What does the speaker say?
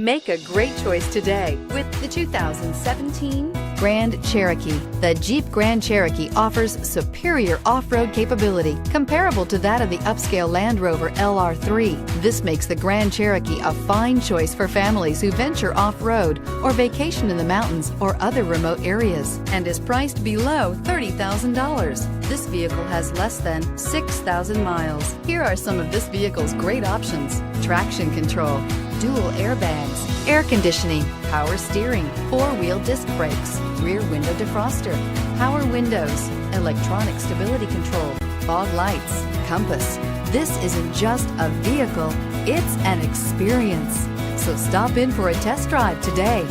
Make a great choice today with the 2017 Grand Cherokee. The Jeep Grand Cherokee offers superior off-road capability comparable to that of the upscale Land Rover LR3. This makes the Grand Cherokee a fine choice for families who venture off-road or vacation in the mountains or other remote areas, and is priced below $30,000. This vehicle has less than 6,000 miles. Here are some of this vehicle's great options: traction control, dual airbags, air conditioning, power steering, four-wheel disc brakes, rear window defroster, power windows, electronic stability control, fog lights, compass. This isn't just a vehicle, it's an experience. So stop in for a test drive today.